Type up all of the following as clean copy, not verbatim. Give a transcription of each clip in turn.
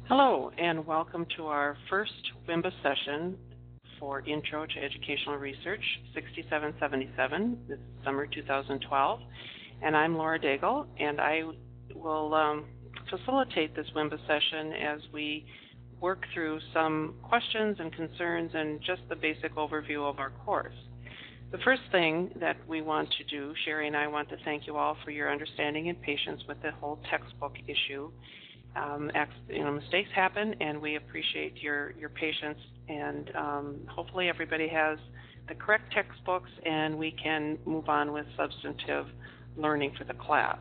Hello, and welcome to our first WIMBA session for Intro to Educational Research 6777. This is summer 2012, and I'm Lora Dagel, and I will facilitate this WIMBA session as we work through some questions and concerns and just the basic overview of our course. The first thing that we want to do, Sherry and I want to thank you all for your understanding and patience with the whole textbook issue. Mistakes happen, and we appreciate your patience, and hopefully everybody has the correct textbooks and we can move on with substantive learning for the class.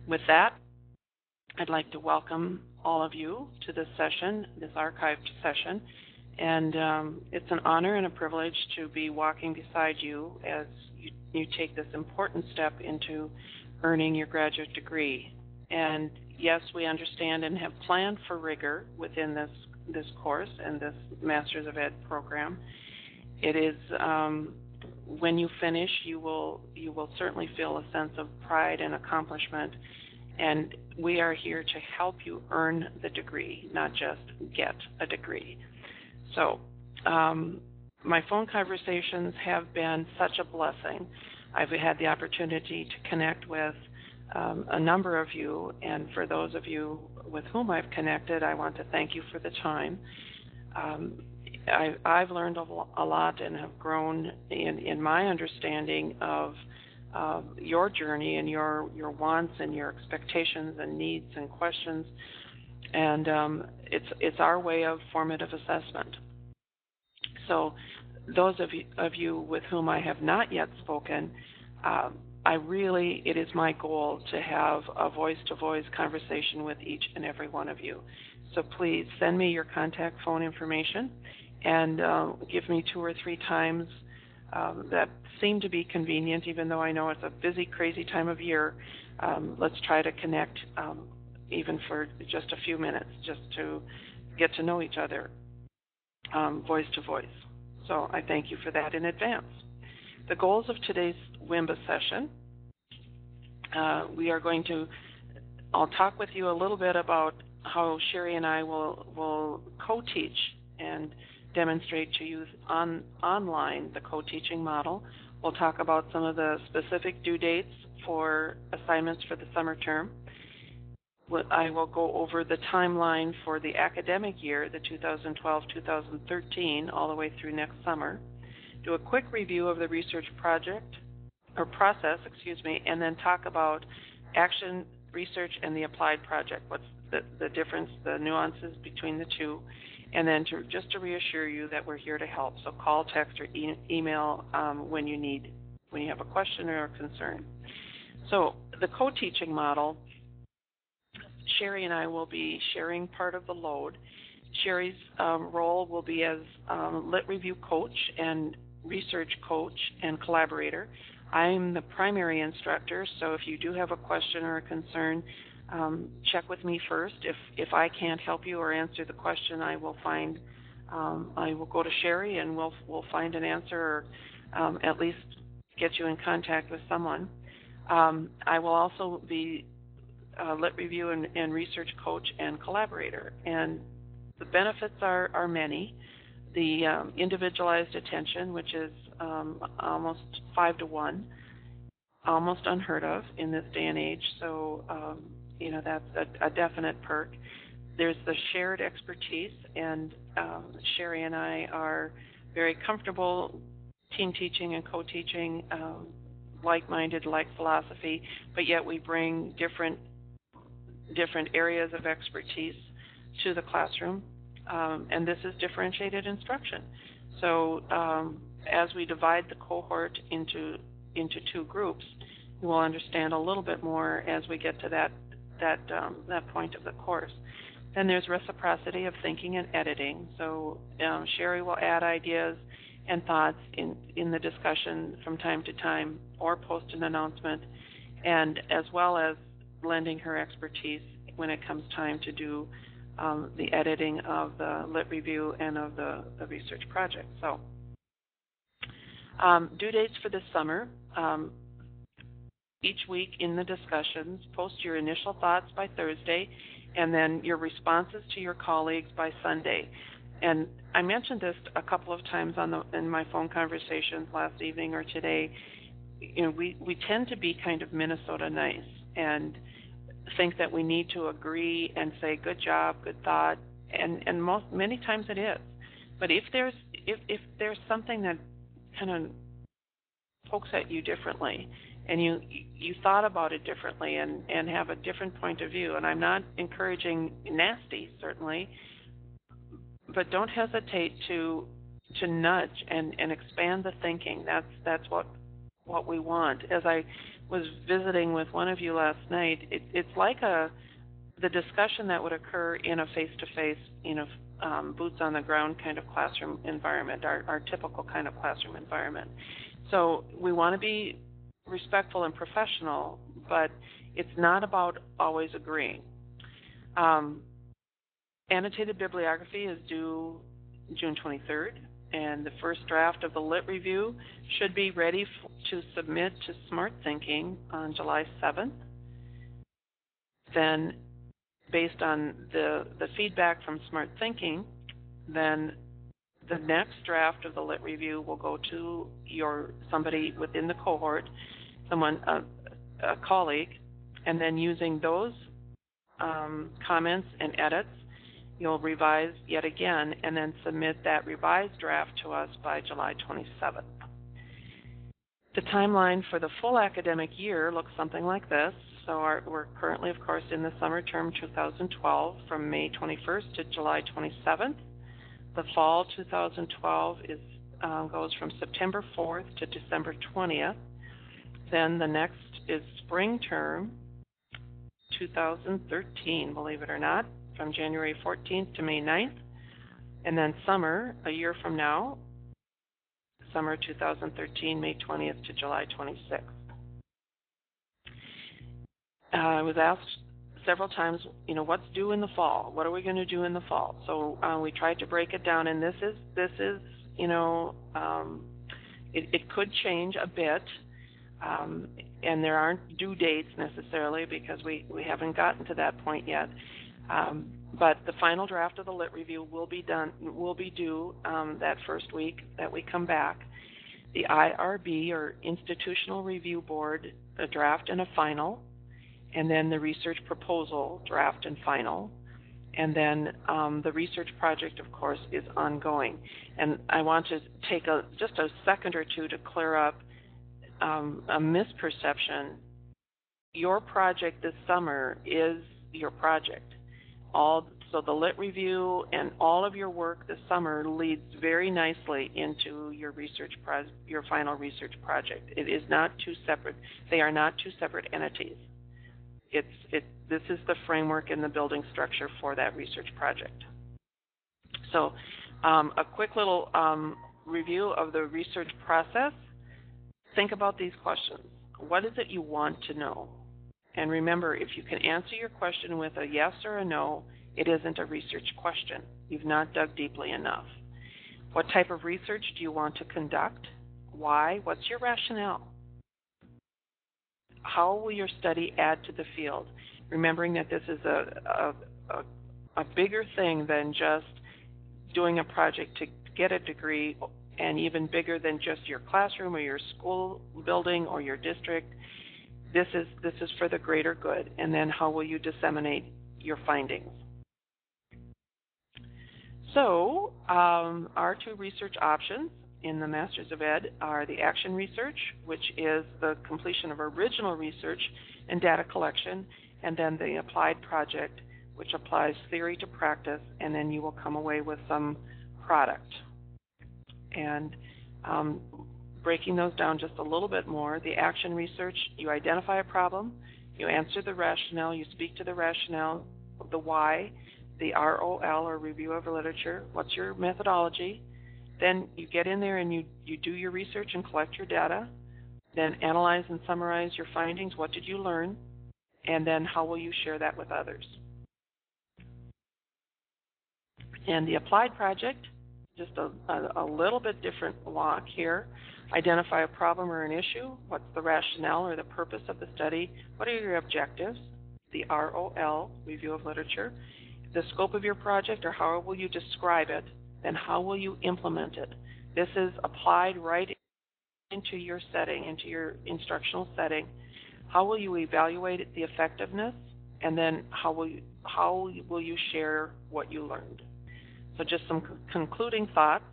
With that, I'd like to welcome all of you to this session, this archived session, and it's an honor and a privilege to be walking beside you as you take this important step into earning your graduate degree. And yes, we understand and have planned for rigor within this course and this Masters of Ed program. It is when you finish, you will certainly feel a sense of pride and accomplishment. And we are here to help you earn the degree, not just get a degree. So my phone conversations have been such a blessing. I've had the opportunity to connect with a number of you, and for those of you with whom I've connected, I want to thank you for the time. I've learned a lot and have grown in my understanding of your journey and your wants and your expectations and needs and questions, and it's our way of formative assessment. So those of you with whom I have not yet spoken, it is my goal to have a voice-to-voice conversation with each and every one of you. So please send me your contact phone information and give me 2 or 3 times that seem to be convenient, even though I know it's a busy, crazy time of year. Let's try to connect even for just a few minutes, just to get to know each other voice-to-voice. So I thank you for that in advance. The goals of today's WIMBA session, I'll talk with you a little bit about how Sherry and I will co-teach and demonstrate to you online the co-teaching model. We'll talk about some of the specific due dates for assignments for the summer term. I will go over the timeline for the academic year, the 2012-2013, all the way through next summer. Do a quick review of the research process, and then talk about action research and the applied project. What's the difference, the nuances between the two, and then just to reassure you that we're here to help. So call, text, or email when you have a question or a concern. So the co-teaching model, Sherry and I will be sharing part of the load. Sherry's role will be as Lit Review coach and research coach and collaborator. I'm the primary instructor, so if you do have a question or a concern, check with me first. If I can't help you or answer the question, I will go to Sherry and we'll find an answer, or at least get you in contact with someone. I will also be Lit Review and research coach and collaborator, and the benefits are many. The individualized attention, which is almost 5 to 1, almost unheard of in this day and age. So, that's a definite perk. There's the shared expertise, and Sherry and I are very comfortable team teaching and co-teaching, like-minded, like philosophy, but yet we bring different areas of expertise to the classroom. And this is differentiated instruction. So as we divide the cohort into 2 groups, you will understand a little bit more as we get to that point of the course. Then there's reciprocity of thinking and editing. So Sherry will add ideas and thoughts in the discussion from time to time, or post an announcement, and as well as lending her expertise when it comes time to do the editing of the Lit Review and of the research project. So due dates for this summer. each week in the discussions. Post your initial thoughts by Thursday, and then your responses to your colleagues by Sunday. And I mentioned this a couple of times in my phone conversations last evening or today. We tend to be kind of Minnesota nice and think that we need to agree and say good job, good thought, and many times it is. But if there's something that kind of pokes at you differently, and you thought about it differently and have a different point of view, and I'm not encouraging nasty, certainly, but don't hesitate to nudge and expand the thinking. That's what we want. As I was visiting with one of you last night, it's like the discussion that would occur in a face-to-face, boots on the ground kind of classroom environment, our typical kind of classroom environment. So we want to be respectful and professional, but it's not about always agreeing. Annotated bibliography is due June 23rd, and the first draft of the Lit Review should be ready to submit to Smart Thinking on July 7th. Then, based on the feedback from Smart Thinking, then the next draft of the Lit Review will go to somebody within the cohort, a colleague, and then using those comments and edits, you'll revise yet again and then submit that revised draft to us by July 27th. The timeline for the full academic year looks something like this. So we're currently, of course, in the summer term 2012 from May 21st to July 27th. The fall 2012 goes from September 4th to December 20th. Then the next is spring term 2013, believe it or not, from January 14th to May 9th. And then summer, a year from now, summer 2013, May 20th to July 26th. I was asked several times, what's due in the fall? What are we going to do in the fall? So we tried to break it down, and this is it could change a bit, and there aren't due dates necessarily because we haven't gotten to that point yet. But the final draft of the Lit Review will be due that first week that we come back. The IRB, or Institutional Review Board, a draft and a final, and then the research proposal draft and final, and then the research project, of course, is ongoing. And I want to take just a second or two to clear up a misperception. Your project this summer is your project. So the Lit Review and all of your work this summer leads very nicely into your your final research project. It is not two separate. They are not two separate entities. This is the framework and the building structure for that research project. So a quick little review of the research process. Think about these questions. What is it you want to know? And remember, if you can answer your question with a yes or a no, it isn't a research question. You've not dug deeply enough. What type of research do you want to conduct? Why? What's your rationale? How will your study add to the field? Remembering that this is a bigger thing than just doing a project to get a degree, and even bigger than just your classroom or your school building or your district. This is for the greater good. And then how will you disseminate your findings? So our two research options in the Masters of Ed are the action research, which is the completion of original research and data collection, and then the applied project, which applies theory to practice, and then you will come away with some product. And breaking those down just a little bit more, the action research, you identify a problem, you answer the rationale, you speak to the rationale, the why, the ROL, or review of literature, what's your methodology. Then you get in there and you do your research and collect your data, then analyze and summarize your findings, what did you learn, and then how will you share that with others. And the applied project, just a little bit different walk here. Identify a problem or an issue. What's the rationale or the purpose of the study? What are your objectives? The ROL, review of literature. The scope of your project, or how will you describe it? Then how will you implement it? This is applied right into your setting, into your instructional setting. How will you evaluate the effectiveness? And then how will you share what you learned? So just some concluding thoughts.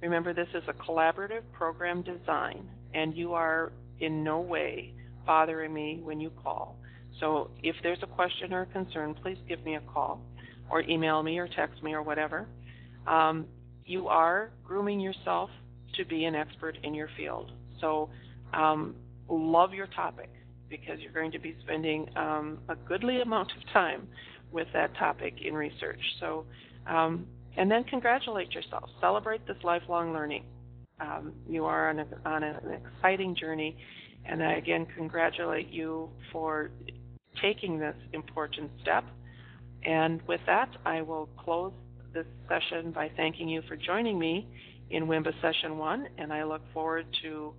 Remember, this is a collaborative program design, and you are in no way bothering me when you call. So if there's a question or a concern, please give me a call or email me or text me or whatever. You are grooming yourself to be an expert in your field. So love your topic, because you're going to be spending a goodly amount of time with that topic in research. So, and then congratulate yourself. Celebrate this lifelong learning. You are on an exciting journey, and I again congratulate you for taking this important step. And with that, I will close this session by thanking you for joining me in Wimba Session 1, and I look forward to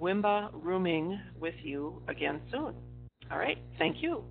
Wimba rooming with you again soon. All right, thank you.